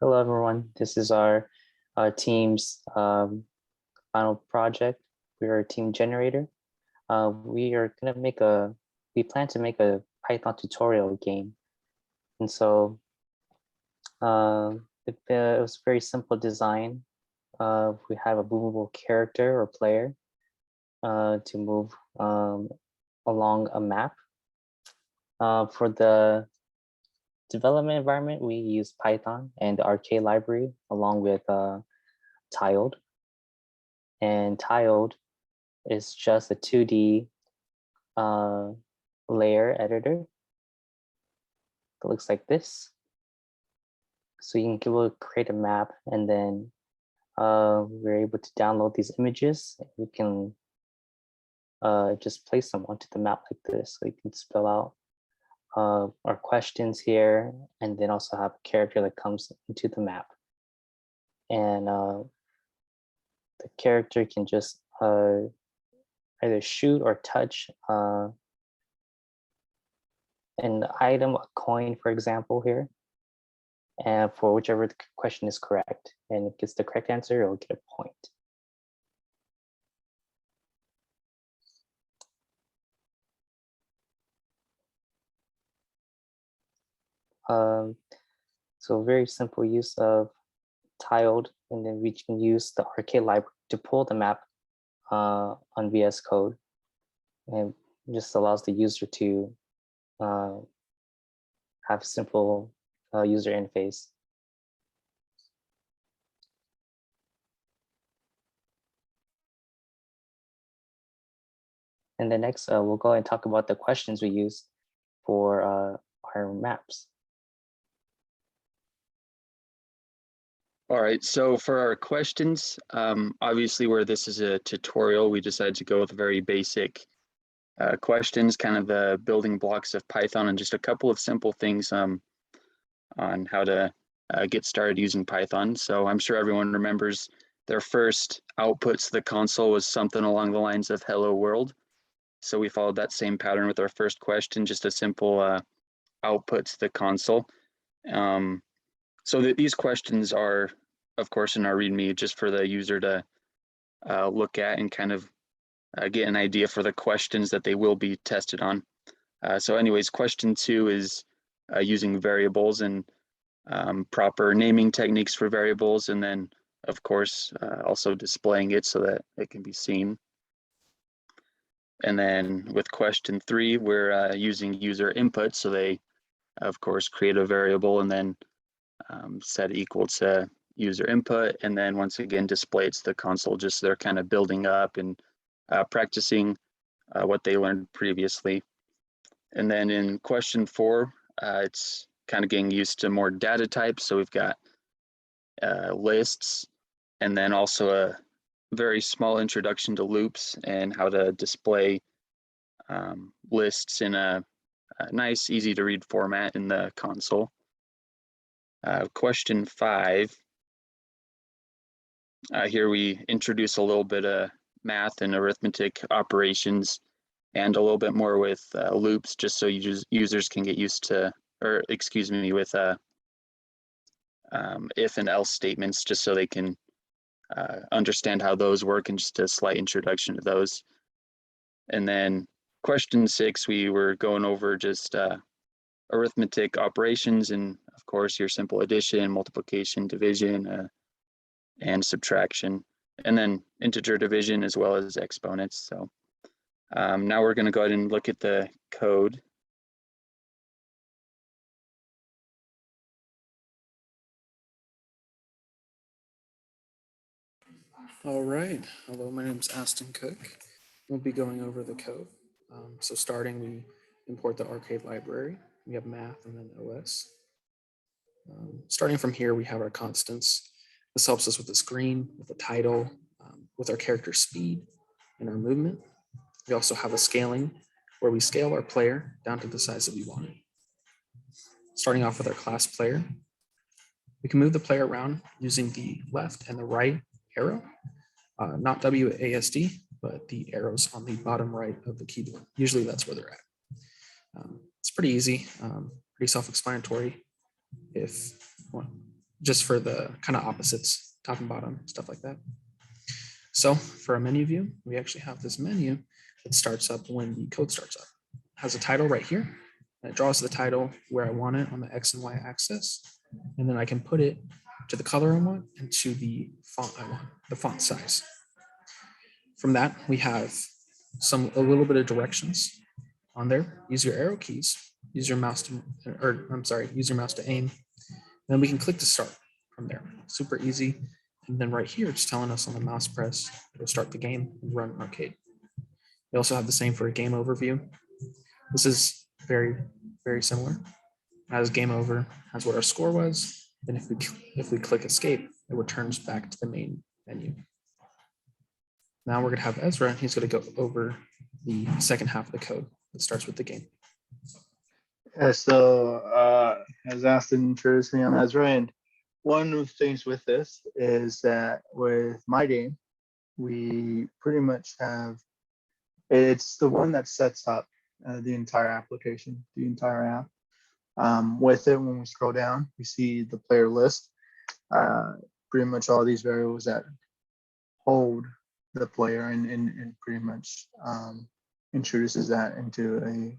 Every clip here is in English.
Hello, everyone. This is our team's final project. We are a team generator. We plan to make a Python tutorial game. And so it was very simple design. We have a movable character or player to move along a map. For the development environment, we use Python and the Arcade library along with Tiled. And Tiled is just a 2D layer editor. It looks like this. So you can create a map, and then we're able to download these images. We can just place them onto the map like this. So you can spell out our questions here, and then also have a character that comes into the map. And the character can just either shoot or touch an item, a coin, for example, here, and for whichever the question is correct. And if it gets the correct answer, it'll get a point. So very simple use of Tiled, and then we can use the Arcade library to pull the map on VS Code, and just allows the user to have simple user interface. And then next, we'll go and talk about the questions we use for our maps. All right, so for our questions, obviously where this is a tutorial, we decided to go with very basic questions, kind of the building blocks of Python, and just a couple of simple things on how to get started using Python. So I'm sure everyone remembers their first output to the console was something along the lines of hello world. So we followed that same pattern with our first question, just a simple output to the console. So these questions are, of course, in our README just for the user to look at and kind of get an idea for the questions that they will be tested on. So anyways, question 2 is using variables and proper naming techniques for variables, and then, of course, also displaying it so that it can be seen. And then with question 3, we're using user input. So they, of course, create a variable and then set equal to user input, and then once again display it to the console, just so they're kind of building up and practicing what they learned previously. And then in question 4, it's kind of getting used to more data types. So we've got lists, and then also a very small introduction to loops and how to display lists in a nice, easy to read format in the console. Question 5, here we introduce a little bit of math and arithmetic operations and a little bit more with loops, just so users can get used to, or excuse me, with if and else statements, just so they can understand how those work, and just a slight introduction to those. And then question 6, we were going over just arithmetic operations, and of course your simple addition, multiplication, division, and subtraction, and then integer division as well as exponents. So now we're going to go ahead and look at the code. All right. Hello, my name is Aston Cook. We'll be going over the code. So starting, we import the Arcade library. We have math and then OS. Starting from here, we have our constants. This helps us with the screen, with the title, with our character speed and our movement. We also have a scaling where we scale our player down to the size that we want it. Starting off with our class player, we can move the player around using the left and the right arrow, not WASD, but the arrows on the bottom right of the keyboard. Usually that's where they're at. It's pretty easy, pretty self-explanatory. If just for the kind of opposites, top and bottom, stuff like that. So for a menu view, we actually have this menu that starts up when the code starts up. It has a title right here. And it draws the title where I want it on the X and Y axis. And then I can put it to the color I want and to the font I want, the font size. From that, we have a little bit of directions on there. Use your arrow keys, use your mouse to aim. Then we can click to start from there. Super easy. And then right here, it's telling us on the mouse press to start the game and run arcade. We also have the same for a game overview. This is very, very similar. As game over, has what our score was. Then if we click escape, it returns back to the main menu. Now we're gonna have Ezra. He's gonna go over the second half of the code that starts with the game. Yeah, so as Aston introduced me, I'm Ezra, and one of the things with this is that with my game, we pretty much have, it's the one that sets up the entire application, the entire app. With it, when we scroll down, we see the player list, pretty much all these variables that hold the player and pretty much introduces that into a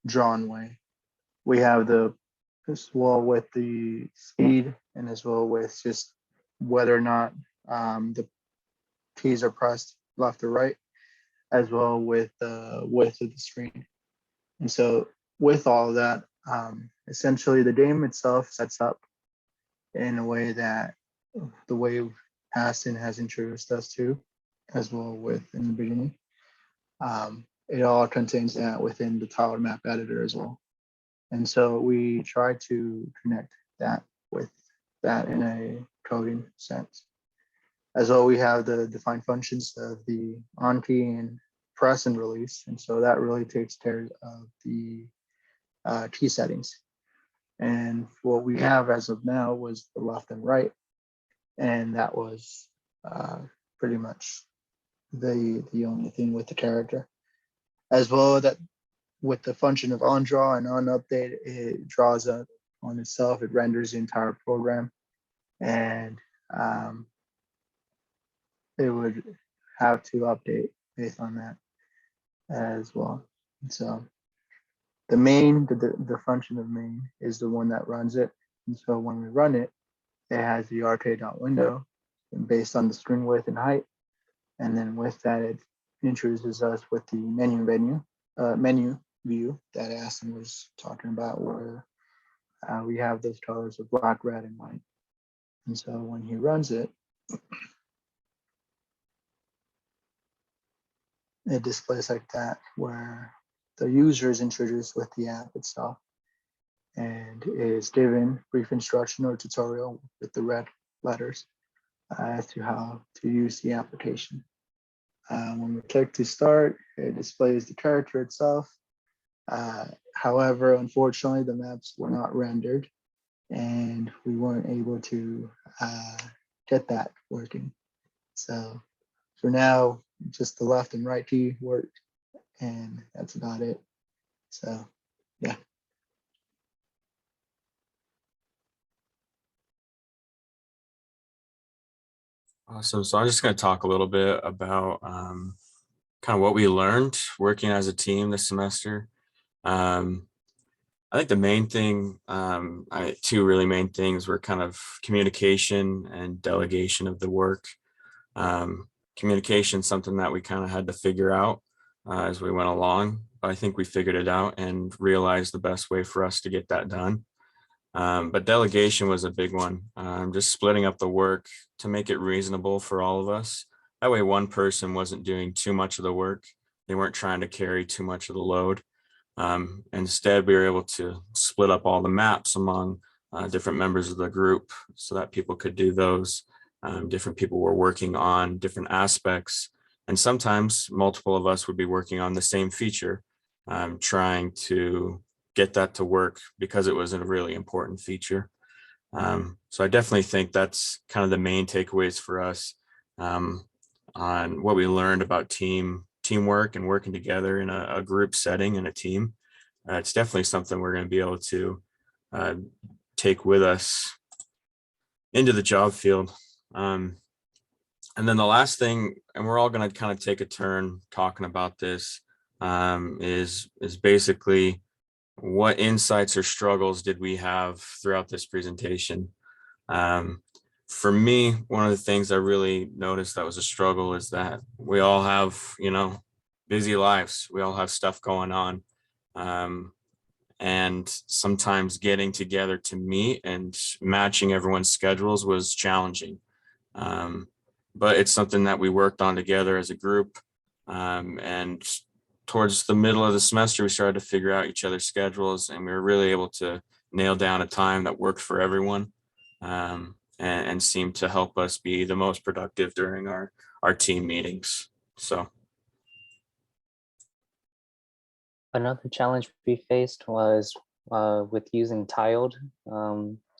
drawn way. We have as well with the speed and as well with just whether or not the keys are pressed left or right, as well with the width of the screen. And so with all of that, essentially the game itself sets up in a way that the way Aston has introduced us to, as well with in the beginning. It all contains that within the tile map editor as well. And so we try to connect that with that in a coding sense. As well, we have the defined functions of the on key and press and release. And so that really takes care of the key settings. And what we have as of now was the left and right. And that was pretty much the only thing with the character. As well, that with the function of on draw and on update, it draws up on itself. It renders the entire program, and it would have to update based on that as well. And so the function of main is the one that runs it. And so when we run it, it has the arcade.window based on the screen width and height. And then with that, it introduces us with the menu view that Aston was talking about, where we have those colors of black, red, and white. And so when he runs it, it displays like that, where the user is introduced with the app itself and is given brief instruction or tutorial with the red letters as to how to use the application. When we click to start, it displays the character itself. However, unfortunately, the maps were not rendered and we weren't able to get that working. So for now, just the left and right key worked, and that's about it. So, yeah. Awesome. So I'm just going to talk a little bit about kind of what we learned working as a team this semester. I think the main thing, two really main things were kind of communication and delegation of the work. Communication, something that we kind of had to figure out as we went along, but I think we figured it out and realized the best way for us to get that done. But delegation was a big one, just splitting up the work to make it reasonable for all of us. That way one person wasn't doing too much of the work. They weren't trying to carry too much of the load. Instead, we were able to split up all the maps among different members of the group so that people could do those. Different people were working on different aspects, and sometimes multiple of us would be working on the same feature, trying to get that to work because it was a really important feature. So I definitely think that's kind of the main takeaways for us on what we learned about teamwork and working together in a group setting and a team. It's definitely something we're going to be able to take with us into the job field. And then the last thing, and we're all going to kind of take a turn talking about this, is basically what insights or struggles did we have throughout this presentation? For me, one of the things I really noticed that was a struggle is that we all have, busy lives. We all have stuff going on. And sometimes getting together to meet and matching everyone's schedules was challenging. But it's something that we worked on together as a group. And towards the middle of the semester, we started to figure out each other's schedules, and we were really able to nail down a time that worked for everyone, and seemed to help us be the most productive during our team meetings. So. Another challenge we faced was with using tiled.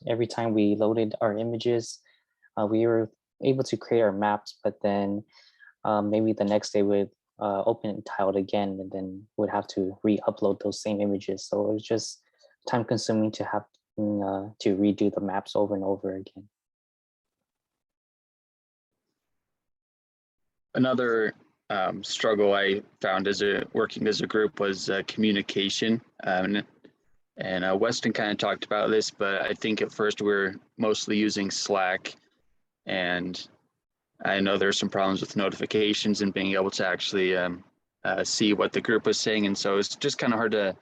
Every time we loaded our images, we were able to create our maps, but then maybe the next day we'd open it tiled again, and then would have to re-upload those same images. So it was just time consuming to have to redo the maps over and over again. Another struggle I found working as a group was communication. And Weston kind of talked about this, but I think at first we were mostly using Slack, and I know there's some problems with notifications and being able to actually see what the group was saying. And so it's just kind of hard to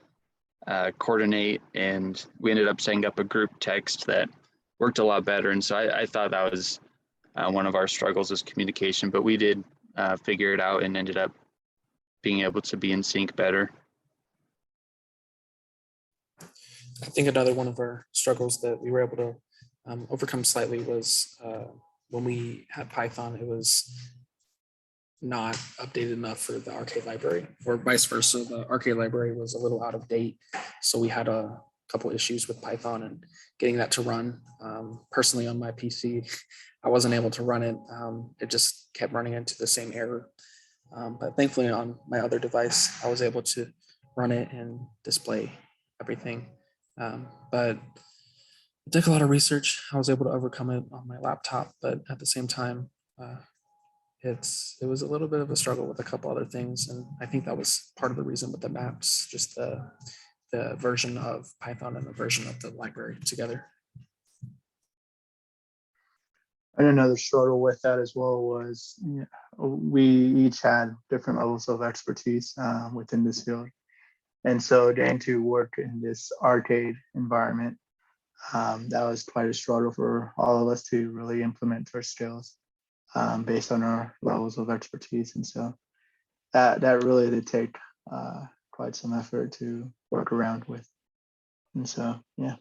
coordinate, and we ended up setting up a group text that worked a lot better. And so I thought that was one of our struggles is communication, but we did figure it out and ended up being able to be in sync better. I think another one of our struggles that we were able to overcome slightly was when we had Python, it was not updated enough for the Arcade library, or vice versa. The Arcade library was a little out of date. So we had a couple issues with Python and getting that to run. Personally on my PC, I wasn't able to run it. It just kept running into the same error. But thankfully on my other device, I was able to run it and display everything. But it took a lot of research. I was able to overcome it on my laptop, but at the same time, it was a little bit of a struggle with a couple other things. And I think that was part of the reason with the maps, just the version of Python and the version of the library together. And another struggle with that as well was we each had different levels of expertise within this field. And so getting to work in this arcade environment, that was quite a struggle for all of us to really implement our skills based on our levels of expertise. And so that really did take quite some effort to work around with. And so, yeah,